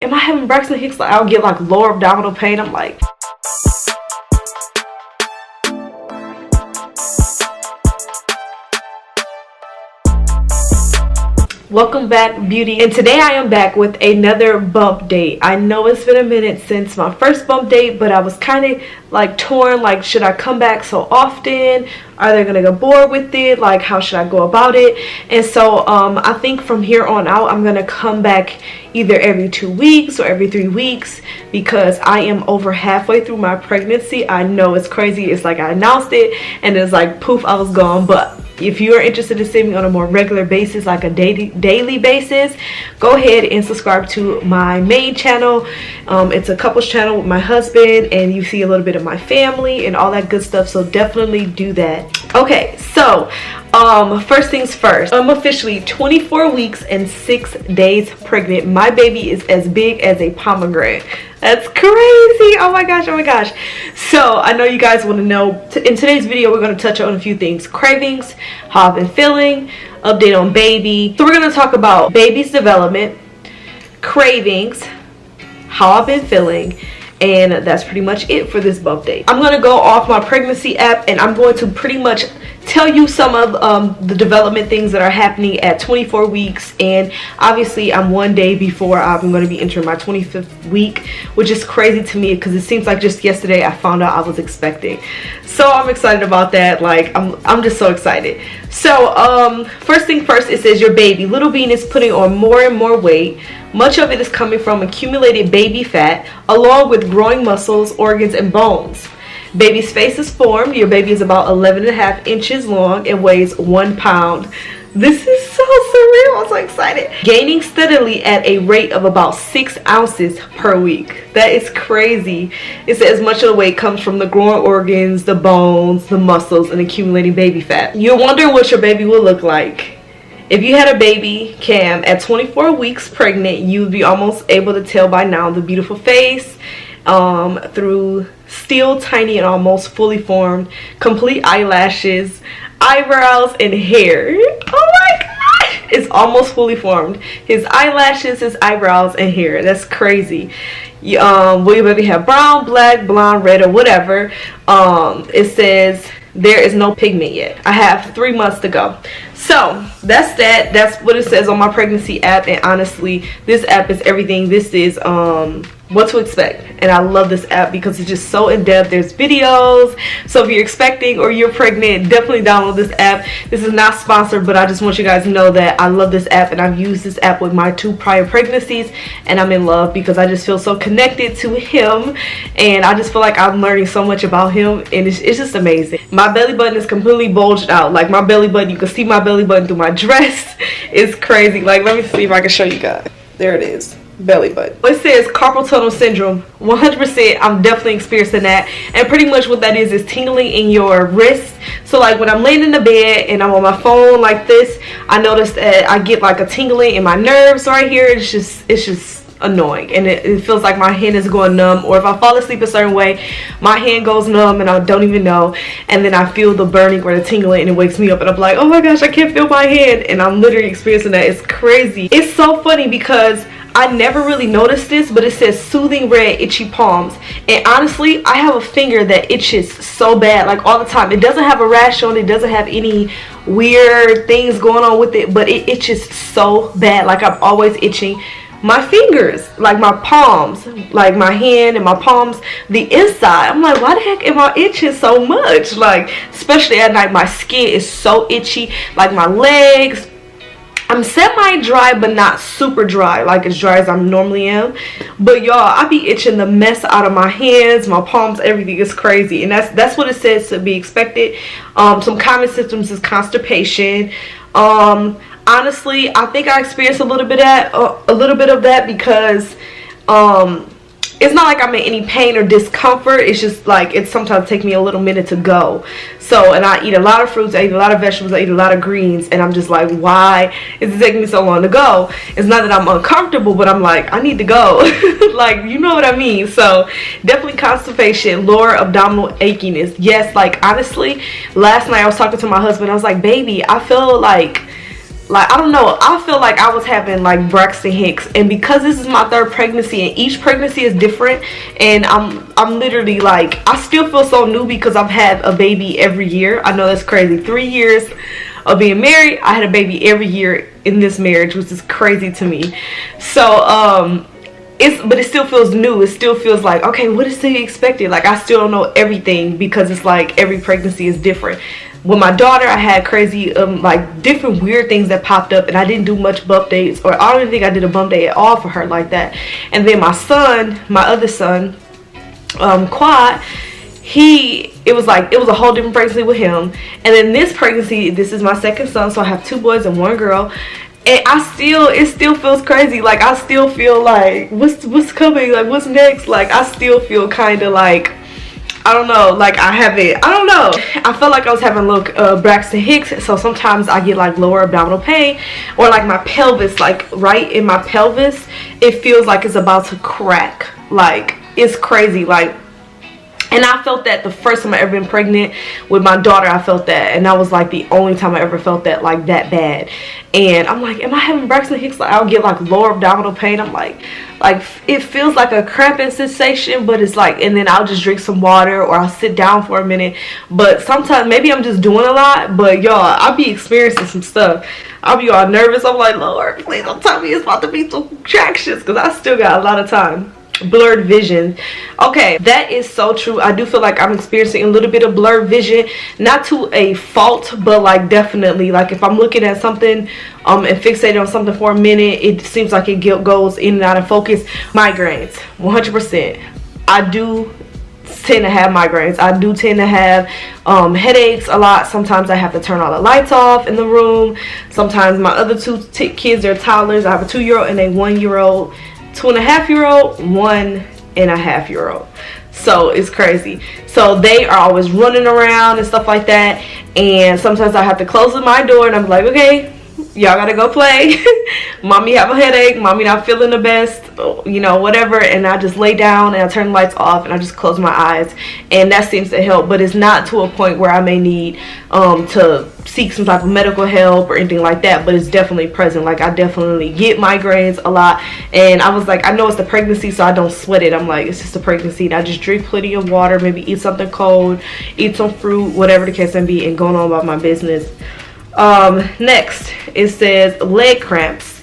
am I having Braxton Hicks? Like, I'll get like lower abdominal pain. I'm like, welcome back, beauty, and today I am back with another bump date. I know it's been a minute since my first bump date, but I was kind of like torn, like, should I come back so often? Are they gonna get bored with it? Like, how should I go about it? And so I think from here on out I'm gonna come back either every 2 weeks or every 3 weeks, because I am over halfway through my pregnancy. I know it's crazy. It's like I announced it and it's like poof, I was gone. But if you are interested in seeing me on a more regular basis, like a daily basis, go ahead and subscribe to my main channel. It's a couples channel with my husband, and you see a little bit of my family and all that good stuff, so definitely do that. Okay, so first things first, I'm officially 24 weeks and 6 days pregnant. My baby is as big as a pomegranate. That's crazy. Oh my gosh, oh my gosh. So I know you guys want to know, in today's video we're going to touch on a few things: cravings, how I've been feeling, update on baby. So we're going to talk about baby's development, cravings, how I've been feeling, and that's pretty much it for this bump date. I'm going to go off my pregnancy app, and I'm going to pretty much tell you some of the development things that are happening at 24 weeks. And obviously I'm 1 day before I'm going to be entering my 25th week, which is crazy to me because it seems like just yesterday I found out I was expecting. So I'm excited about that. Like, I'm just so excited. So first thing first, it says your baby, little bean, is putting on more and more weight. Much of it is coming from accumulated baby fat, along with growing muscles, organs, and bones. Baby's face is formed. Your baby is about 11.5 inches long and weighs 1 pound. This is so surreal. I'm so excited. Gaining steadily at a rate of about 6 ounces per week. That is crazy. It says much of the weight comes from the growing organs, the bones, the muscles, and accumulating baby fat. You're wondering what your baby will look like. If you had a baby cam at 24 weeks pregnant, you would be almost able to tell by now the beautiful face through still tiny and almost fully formed, complete eyelashes, eyebrows, and hair. Oh my gosh! It's almost fully formed. His eyelashes, his eyebrows, and hair. That's crazy. Will your baby have brown, black, blonde, red, or whatever? It says there is no pigment yet. I have 3 months to go. So that's that. That's what it says on my pregnancy app. And honestly, this app is everything. This is what to expect, and I love this app because it's just so in-depth. There's videos, so if you're expecting or you're pregnant, definitely download this app. This is not sponsored, but I just want you guys to know that I love this app, and I've used this app with my 2 prior pregnancies, and I'm in love because I just feel so connected to him, and I just feel like I'm learning so much about him, and it's just amazing. My belly button is completely bulged out. Like, my belly button, you can see my belly button through my dress. It's crazy. Like, let me see if I can show you guys. There it is. Belly button. It says carpal tunnel syndrome. 100%, I'm definitely experiencing that. And pretty much what that is tingling in your wrist. So like when I'm laying in the bed and I'm on my phone like this, I notice that I get like a tingling in my nerves right here. It's just annoying, and it feels like my hand is going numb, or if I fall asleep a certain way, my hand goes numb and I don't even know, and then I feel the burning or the tingling and it wakes me up and I'm like, oh my gosh, I can't feel my hand, and I'm literally experiencing that. It's crazy. It's so funny because I never really noticed this, but it says soothing red itchy palms, and honestly I have a finger that itches so bad, like all the time. It doesn't have a rash on it, doesn't have any weird things going on with it, but it itches so bad. Like, I'm always itching my fingers, like my palms, like my hand and my palms, the inside. I'm like, why the heck am I itching so much? Like, especially at night, my skin is so itchy. Like my legs, I'm semi-dry but not super dry, like as dry as I normally am. But y'all, I be itching the mess out of my hands, my palms, everything is crazy. And that's what it says to be expected. Some common symptoms is constipation. Honestly, I think I experienced a little bit of that because it's not like I'm in any pain or discomfort. It's just like it sometimes takes me a little minute to go. So, and I eat a lot of fruits, I eat a lot of vegetables, I eat a lot of greens, and I'm just like, why is it taking me so long to go? It's not that I'm uncomfortable, but I'm like, I need to go. Like, you know what I mean? So definitely constipation, lower abdominal achiness. Yes, like honestly, last night I was talking to my husband. I was like, baby, I feel like like, I don't know, I feel like I was having like Braxton Hicks, and because this is my third pregnancy and each pregnancy is different, and I'm literally like, I still feel so new because I've had a baby every year. I know that's crazy. 3 years of being married, I had a baby every year in this marriage, which is crazy to me. So but it still feels new. It still feels like, okay, what is to be expected? Like, I still don't know everything because it's like every pregnancy is different. With my daughter, I had crazy like different weird things that popped up, and I didn't do much bump dates, or I don't even think I did a bump date at all for her like that. And then my son, my other son, Quad, it was a whole different pregnancy with him. And then this pregnancy, this is my second son, so I have 2 boys and 1 girl. And it still feels crazy. Like, I still feel like, what's coming? Like, what's next? Like, I still feel kind of like, I don't know, like I don't know. I felt like I was having a little Braxton Hicks, so sometimes I get like lower abdominal pain, or like my pelvis, like right in my pelvis, it feels like it's about to crack. Like, it's crazy. Like, and I felt that the first time I ever been pregnant with my daughter. I felt that, and that was like the only time I ever felt that, like, that bad. And I'm like, am I having Braxton Hicks? Like, I'll get like lower abdominal pain. I'm like it feels like a cramping sensation, but it's like, and then I'll just drink some water, or I'll sit down for a minute. But sometimes maybe I'm just doing a lot, but y'all, I'll be experiencing some stuff. I'll be all nervous. I'm like, Lord, please don't tell me it's about to be some contractions, because I still got a lot of time. Blurred vision. Okay, that is so true. I do feel like I'm experiencing a little bit of blurred vision, not to a fault, but like definitely, like if I'm looking at something and fixated on something for a minute, it seems like it goes in and out of focus. Migraines, 100%. I do tend to have migraines. I do tend to have headaches a lot. Sometimes I have to turn all the lights off in the room. Sometimes my other 2 kids, they're toddlers. I have a 2-year-old and a 1-year-old, 2.5-year-old, 1.5-year-old. So it's crazy. So they are always running around and stuff like that. And sometimes I have to close my door, and I'm like, okay, y'all gotta go play. Mommy have a headache. Mommy not feeling the best. You know, whatever. And I just lay down and I turn the lights off and I just close my eyes. And that seems to help. But it's not to a point where I may need to seek some type of medical help or anything like that. But it's definitely present. Like, I definitely get migraines a lot. And I was like, I know it's the pregnancy, so I don't sweat it. I'm like, it's just a pregnancy. And I just drink plenty of water. Maybe eat something cold. Eat some fruit. Whatever the case may be. And going on about my business. Next, it says leg cramps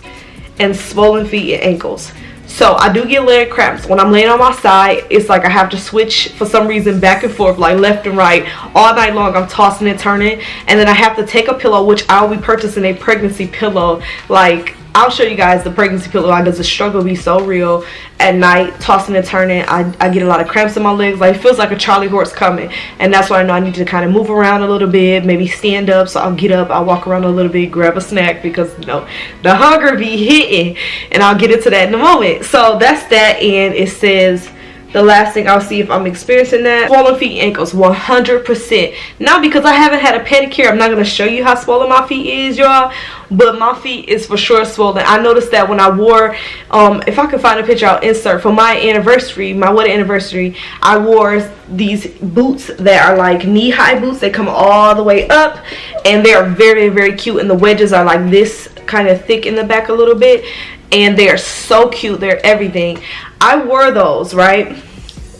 and swollen feet and ankles. So I do get leg cramps when I'm laying on my side. It's like I have to switch for some reason back and forth, like left and right, all night long. I'm tossing and turning, and then I have to take a pillow, which I'll be purchasing a pregnancy pillow. Like, I'll show you guys the pregnancy pillow because the struggle be so real. At night, tossing and turning, I get a lot of cramps in my legs. Like, it feels like a Charlie horse coming, and that's why I know I need to kind of move around a little bit, maybe stand up. So I'll get up, I'll walk around a little bit, grab a snack, because you know the hunger be hitting, and I'll get into that in a moment. So that's that. And it says the last thing, I'll see if I'm experiencing that. Swollen feet and ankles, 100%. Now, because I haven't had a pedicure, I'm not going to show you how swollen my feet is, y'all. But my feet is for sure swollen. I noticed that when I wore, if I can find a picture, I'll insert. For my anniversary, my wedding anniversary, I wore these boots that are like knee-high boots. They come all the way up, and they are very, very cute. And the wedges are like this, kind of thick in the back a little bit. And they're so cute. They're everything. I wore those, right?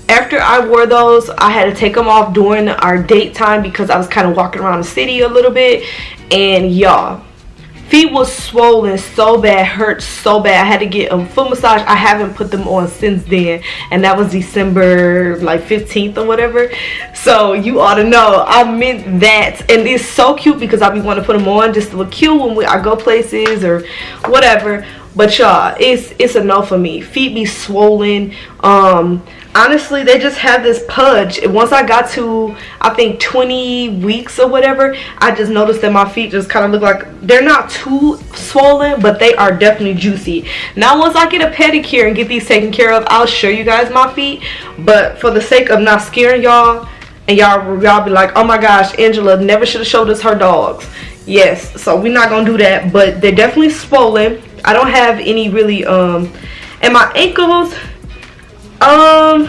After I wore those, I had to take them off during our date time because I was kind of walking around the city a little bit. And y'all, feet was swollen so bad, hurt so bad. I had to get a foot massage. I haven't put them on since then, and that was December like 15th or whatever. So you ought to know I meant that. And it's so cute because I be wanting to put them on just to look cute when I go places or whatever. But y'all, it's a no for me. Feet be swollen. Honestly, they just have this pudge. And once I got to, I think 20 weeks or whatever, I just noticed that my feet just kind of look like, they're not too swollen, but they are definitely juicy. Now, once I get a pedicure and get these taken care of, I'll show you guys my feet. But for the sake of not scaring y'all, and y'all be like, oh my gosh, Angela never should have showed us her dogs. Yes, so we're not gonna do that, but they're definitely swollen. I don't have any really, and my ankles, I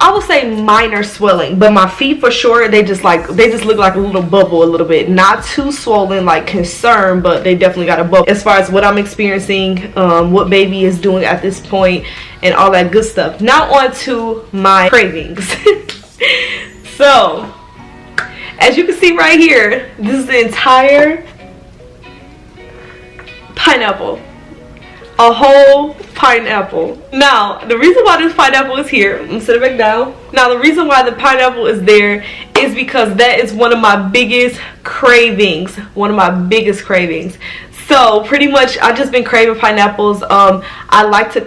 I would say minor swelling, but my feet for sure, they just look like a little bubble a little bit. Not too swollen like concern, but they definitely got a bubble as far as what I'm experiencing, what baby is doing at this point, and all that good stuff. Now on to my cravings. So as you can see right here, this is the entire pineapple. A whole pineapple. Now, the reason why this pineapple is here, I'm gonna sit it back down. Now, the reason why the pineapple is there is because that is one of my biggest cravings. One of my biggest cravings. So pretty much I just been craving pineapples. I like to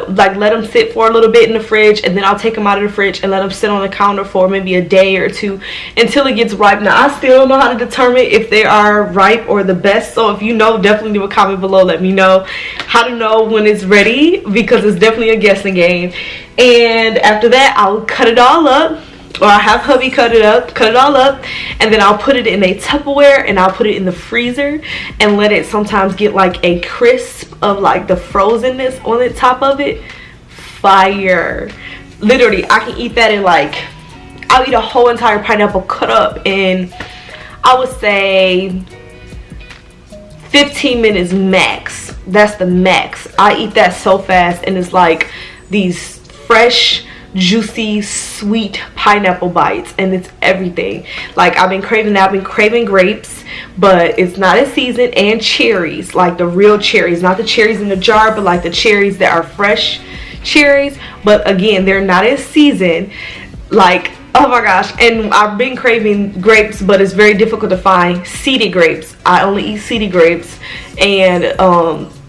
let them sit for a little bit in the fridge, and then I'll take them out of the fridge and let them sit on the counter for maybe a day or two until it gets ripe. Now I still don't know how to determine if they are ripe or the best, so if you know, definitely leave a comment below, let me know how to know when it's ready, because it's definitely a guessing game. And after that, I'll cut it all up, or I have hubby cut it all up, and then I'll put it in a Tupperware and I'll put it in the freezer and let it sometimes get like a crisp of like the frozenness on the top of it. Fire. Literally, I can eat that in like, I'll eat a whole entire pineapple cut up in, I would say 15 minutes max. That's the max. I eat that so fast, and it's like these fresh, juicy, sweet pineapple bites, and it's everything. Like I've been craving that. I've been craving grapes, but it's not in season, and cherries, like the real cherries, not the cherries in the jar, but like the cherries that are fresh cherries, but again, they're not in season. Like, oh my gosh. And I've been craving grapes, but it's very difficult to find seeded grapes. I only eat seeded grapes, and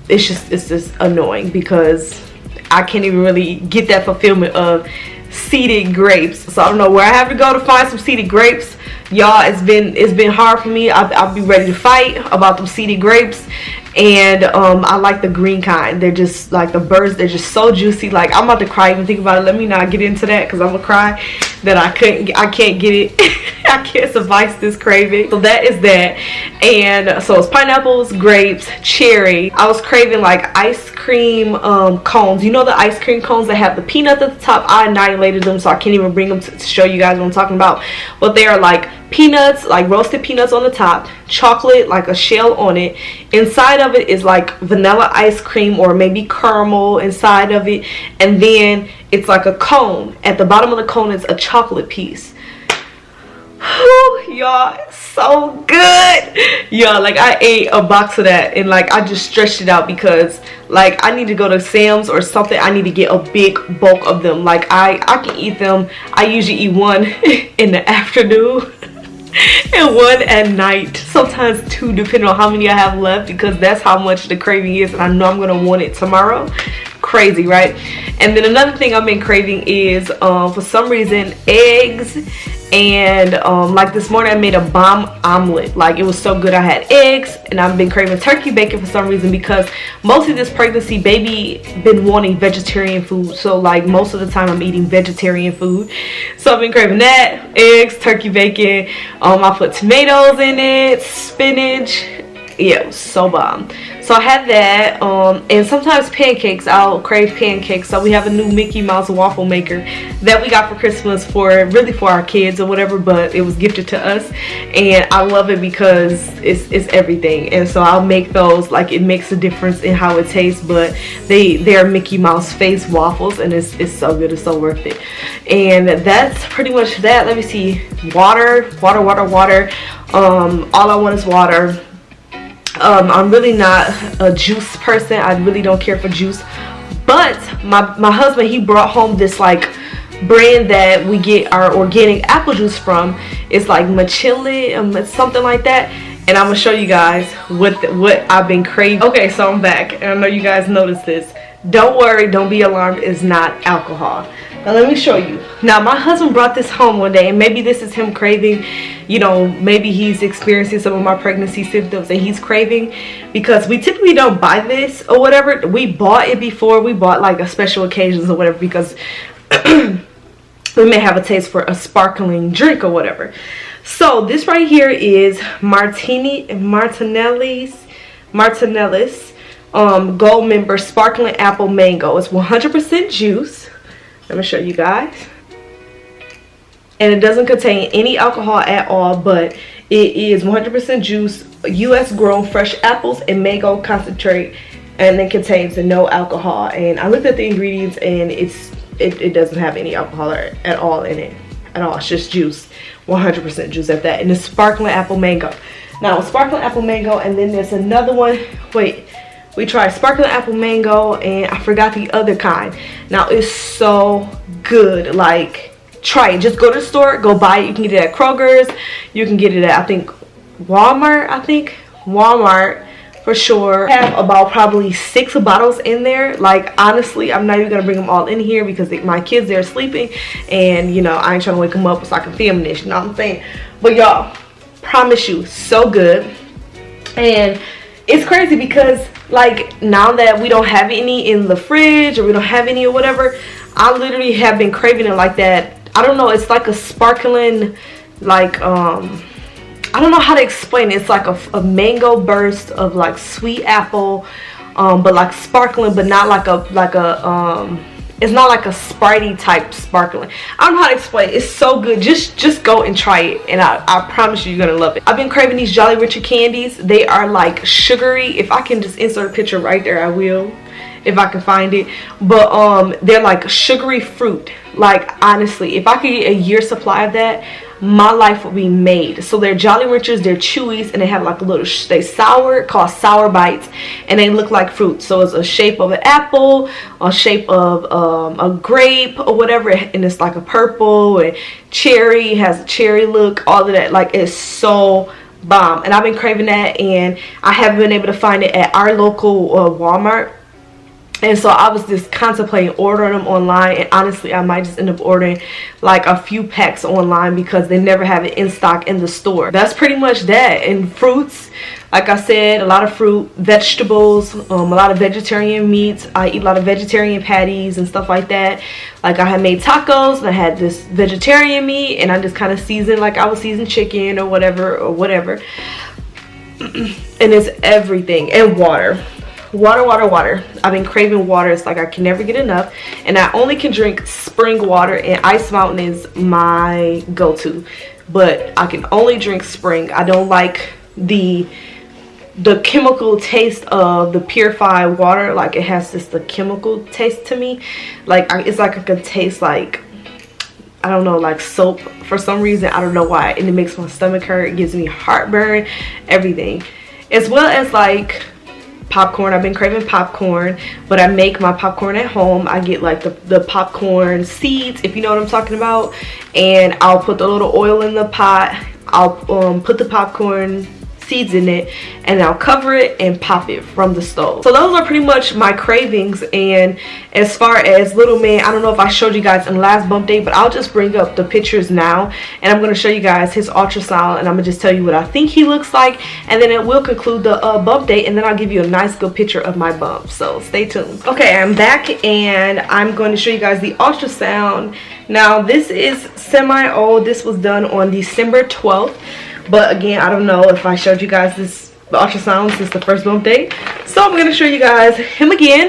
it's just annoying because I can't even really get that fulfillment of seeded grapes. So I don't know where I have to go to find some seeded grapes. Y'all, it's been hard for me. I'll be ready to fight about them seeded grapes. And I like the green kind. They're just like the birds, they're just so juicy. Like I'm about to cry even think about it. Let me not get into that, because I'm gonna cry that I can't get it. I can't survive this craving. So that is that. And so it's pineapples, grapes, cherry. I was craving like ice cream cones. You know the ice cream cones that have the peanuts at the top? I annihilated them, so I can't even bring them to show you guys what I'm talking about. But they are like peanuts, like roasted peanuts on the top, chocolate, like a shell on it. Inside of it is like vanilla ice cream or maybe caramel inside of it, and then it's like a cone. At the bottom of the cone is a chocolate piece. Y'all, it's so good. Y'all, like I ate a box of that, and like I just stretched it out because like I need to go to Sam's or something. I need to get a big bulk of them. Like I can eat them. I usually eat one in the afternoon and one at night, sometimes two, depending on how many I have left, because that's how much the craving is, and I know I'm gonna want it tomorrow. Crazy, right? And then another thing I've been craving is for some reason eggs. And like this morning I made a bomb omelet. Like it was so good. I had eggs, and I've been craving turkey bacon for some reason, because most of this pregnancy baby been wanting vegetarian food. So like most of the time I'm eating vegetarian food. So I've been craving that, eggs, turkey bacon. I put tomatoes in it, spinach. Yeah, it was so bomb. So I had that, and sometimes pancakes. I'll crave pancakes. So we have a new Mickey Mouse waffle maker that we got for Christmas, for our kids or whatever, but it was gifted to us, and I love it because it's everything. And so I'll make those. Like it makes a difference in how it tastes, but they're Mickey Mouse face waffles, and it's so good. It's so worth it. And that's pretty much that. Let me see. Water. All I want is water. I'm really not a juice person. I really don't care for juice, but my husband, he brought home this like brand that we get our organic apple juice from. It's like Machili, something like that, and I'm gonna show you guys what I've been craving. Okay, so I'm back, and I know you guys noticed this. Don't worry, don't be alarmed, it's not alcohol. Now let me show you. Now my husband brought this home one day, and maybe this is him craving, you know, maybe he's experiencing some of my pregnancy symptoms and he's craving, because we typically don't buy this or whatever. We bought it before. We bought like a special occasions or whatever, because we may have a taste for a sparkling drink or whatever. So this right here is Martinelli's Gold Member Sparkling Apple Mango. It's 100% juice. Let me show you guys. and it doesn't contain any alcohol at all, but it is 100% juice, US grown fresh apples and mango concentrate, and it contains no alcohol. And I looked at the ingredients, and it doesn't have any alcohol at all in it at all. It's just juice, 100% juice at that. And it's sparkling apple mango. Now sparkling apple mango, and then there's another one. Wait, we tried sparkling apple mango, and I forgot the other kind. Now it's so good. Like, try it. Just go to the store, go buy it. You can get it at Kroger's, you can get it at, I think, Walmart for sure. I have about probably 6 bottles in there. Like, honestly, I'm not even gonna bring them all in here because my kids, they're sleeping, and you know, I ain't trying to wake them up so I can film this, you know what I'm saying? But y'all, promise you, so good. And it's crazy because, like, now that we don't have any in the fridge, or we don't have any or whatever, I literally have been craving it like that. I don't know, it's like a sparkling, like, I don't know how to explain it. It's like a mango burst of like sweet apple, but like sparkling, but not like it's not like a Spritey type sparkling. I don't know how to explain it. It's so good. Just go and try it, and I promise you're gonna love it. I've been craving these Jolly Rancher candies. They are like sugary. If I can just insert a picture right there, I will, if I can find it. But they're like sugary fruit. Like, honestly, if I could get a year's supply of that, my life will be made. So they're Jolly Ranchers, they're chewies, and they have like a little, they sour, called sour bites, and they look like fruit. So it's a shape of an apple, a shape of a grape or whatever, and it's like a purple and cherry, it has a cherry look, all of that. Like, it's so bomb, and I've been craving that, and I haven't been able to find it at our local Walmart. And so I was just contemplating ordering them online, and honestly, I might just end up ordering like a few packs online because they never have it in stock in the store. That's pretty much that. And fruits, like I said, a lot of fruit, vegetables, a lot of vegetarian meats. I eat a lot of vegetarian patties and stuff like that. Like, I had made tacos, and I had this vegetarian meat, and I just kind of seasoned like I would season chicken or whatever. And it's everything. And water. Water. I've been craving water. It's like I can never get enough, and I only can drink spring water, and Ice Mountain is my go-to, but I can only drink spring. I don't like the chemical taste of the purified water. Like, it has just the chemical taste to me. Like, it's like I can taste like, I don't know, like soap for some reason. I don't know why, and it makes my stomach hurt. It gives me heartburn, everything, as well as like popcorn. I've been craving popcorn, but I make my popcorn at home. I get like the popcorn seeds, if you know what I'm talking about, and I'll put the little oil in the pot. I'll put the popcorn seeds in it, and I'll cover it and pop it from the stove. So those are pretty much my cravings. And as far as little man, I don't know if I showed you guys in the last bump date, but I'll just bring up the pictures now, and I'm going to show you guys his ultrasound, and I'm going to just tell you what I think he looks like, and then it will conclude the bump date, and then I'll give you a nice good picture of my bump. So stay tuned. Okay, I'm back, and I'm going to show you guys the ultrasound. Now, this is semi-old. This was done on December 12th. But again, I don't know if I showed you guys this ultrasound since the first bump date. So I'm going to show you guys him again.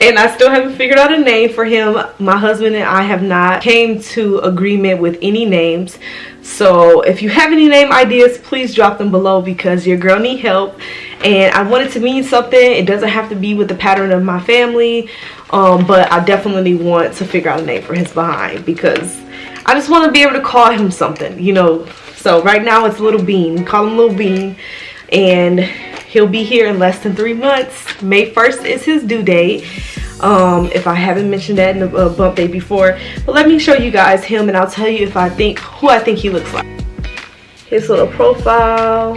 And I still haven't figured out a name for him. My husband and I have not came to agreement with any names. So if you have any name ideas, please drop them below, because your girl need help. And I want it to mean something. It doesn't have to be with the pattern of my family. But I definitely want to figure out a name for his behind, because I just want to be able to call him something, you know. So right now it's Little Bean. Call him Little Bean. And he'll be here in less than 3 months. May 1st is his due date. If I haven't mentioned that in the bump date before. But let me show you guys him, and I'll tell you who I think he looks like. His little profile.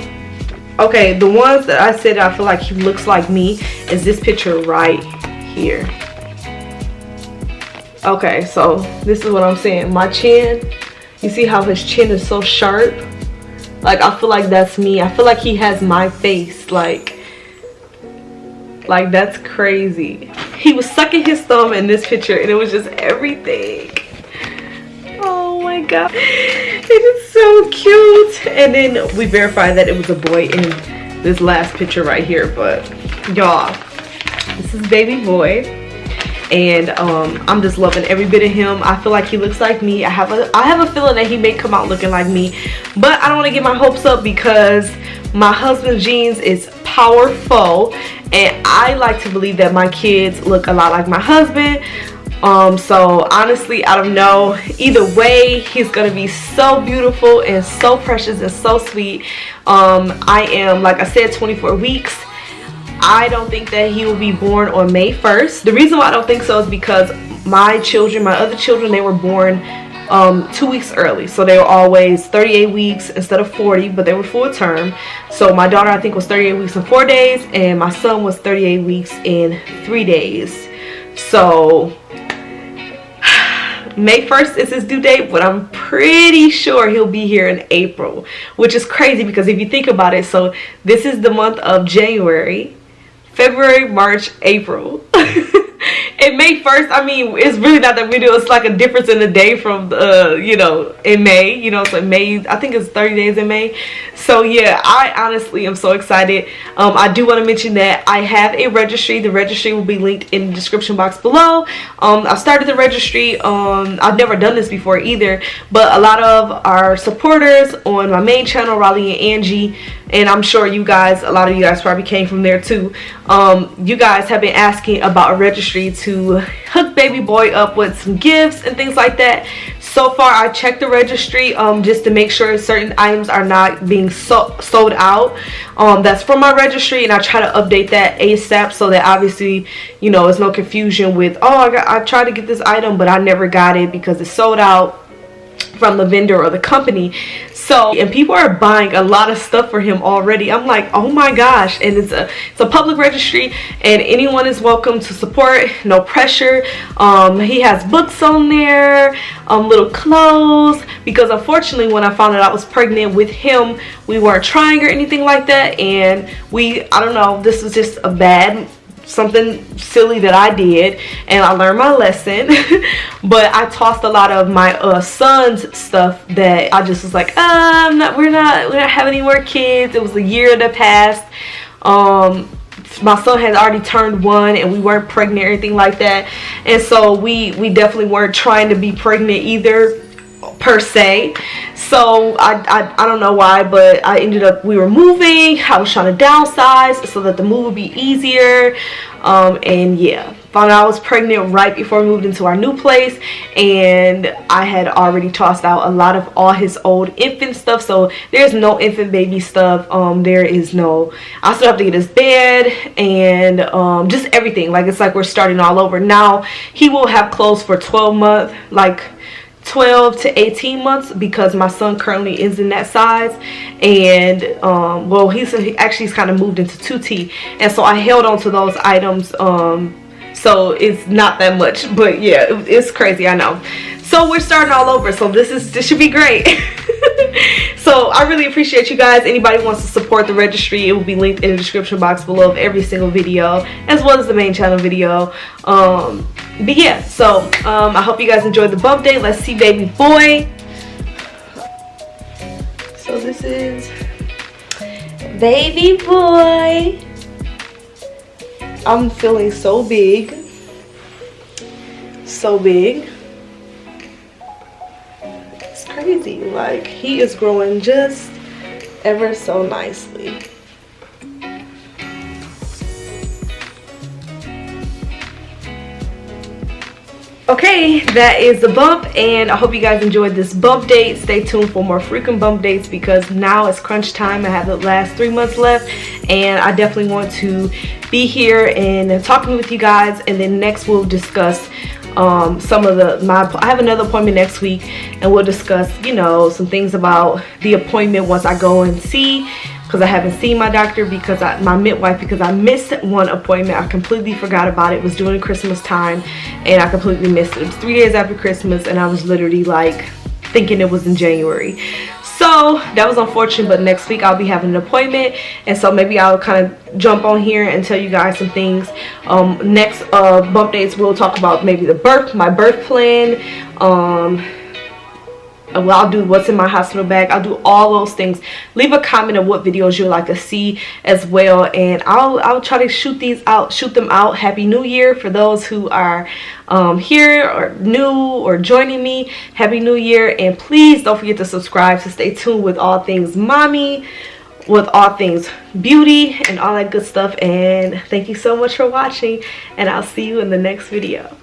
Okay, the ones that I said I feel like he looks like me is this picture right here. Okay, so this is what I'm saying. My chin. You see how his chin is so sharp? Like, I feel like that's me. I feel like he has my face. Like that's crazy. He was sucking his thumb in this picture, and it was just everything. Oh my god. It is so cute. And then we verified that it was a boy in this last picture right here. But y'all, this is baby boy. and I'm just loving every bit of him. I feel like he looks like me. I have a feeling that he may come out looking like me, but I don't want to get my hopes up because my husband's genes is powerful, and I like to believe that my kids look a lot like my husband. So honestly, I don't know. Either way, he's gonna be so beautiful and so precious and so sweet. I am, like I said, 24 weeks. I don't think that he will be born on May 1st. The reason why I don't think so is because my other children, they were born 2 weeks early. So they were always 38 weeks instead of 40, but they were full term. So my daughter, I think, was 38 weeks and 4 days, and my son was 38 weeks and 3 days. So May 1st is his due date, but I'm pretty sure he'll be here in April, which is crazy because if you think about it, so this is the month of January, February, March, April. And May 1st, I mean, it's really not that big deal. It's like a difference in the day from, you know, in May. You know, so May, I think it's 30 days in May. So, yeah, I honestly am so excited. I do want to mention that I have a registry. The registry will be linked in the description box below. I started the registry. I've never done this before either. But a lot of our supporters on my main channel, Raleigh and Angie, and I'm sure you guys, a lot of you guys probably came from there too. You guys have been asking about a registry to hook baby boy up with some gifts and things like that. So far, I checked the registry just to make sure certain items are not being sold out. That's from my registry, and I try to update that ASAP so that obviously, you know, there's no confusion with, oh, I tried to get this item, but I never got it because it's sold out from the vendor or the company. So, and people are buying a lot of stuff for him already. I'm like, oh my gosh. And it's a public registry, and anyone is welcome to support. No pressure. He has books on there, little clothes, because unfortunately when I found out I was pregnant with him, we weren't trying or anything like that, and I don't know, this was just something silly that I did, and I learned my lesson. But I tossed a lot of my son's stuff that I just was like, we're not having any more kids. It was a year that passed. My son had already turned 1, and we weren't pregnant or anything like that, and so we definitely weren't trying to be pregnant either, per se. So I don't know why, but we were moving. I was trying to downsize so that the move would be easier, and yeah, found out I was pregnant right before we moved into our new place, and I had already tossed out a lot of all his old infant stuff. So there's no infant baby stuff. There is no, I still have to get his bed and just everything. Like, it's like we're starting all over. Now he will have clothes for 12 months, like 12 to 18 months, because my son currently is in that size, and well, he's kind of moved into 2T, and so I held on to those items, so it's not that much, but yeah, it's crazy, I know. So we're starting all over, so this should be great. So I really appreciate you guys. Anybody who wants to support the registry, it will be linked in the description box below of every single video, as well as the main channel video. But yeah, so I hope you guys enjoyed the bump date. Let's see baby boy. So this is baby boy. I'm feeling so big, so big. It's crazy. Like, he is growing just ever so nicely. Okay, that is the bump, and I hope you guys enjoyed this bump date. Stay tuned for more frequent bump dates, because now it's crunch time. I have the last 3 months left, and I definitely want to be here and talking with you guys. And then next we'll discuss some of I have another appointment next week, and we'll discuss, you know, some things about the appointment once I go and see, because I haven't seen my doctor, because my midwife, because I missed one appointment. I completely forgot about it. It was during Christmas time, and I completely missed it. It was 3 days after Christmas, and I was literally like thinking it was in January. So that was unfortunate, but next week I'll be having an appointment, and so maybe I'll kind of jump on here and tell you guys some things. Next bump dates, we'll talk about maybe my birth plan, well, I'll do what's in my hospital bag. I'll do all those things. Leave a comment of what videos you'd like to see as well, and I'll try to shoot them out. Happy New Year for those who are here or new or joining me. Happy New Year, and please don't forget to subscribe to stay tuned with all things mommy, with all things beauty and all that good stuff. And thank you so much for watching, and I'll see you in the next video.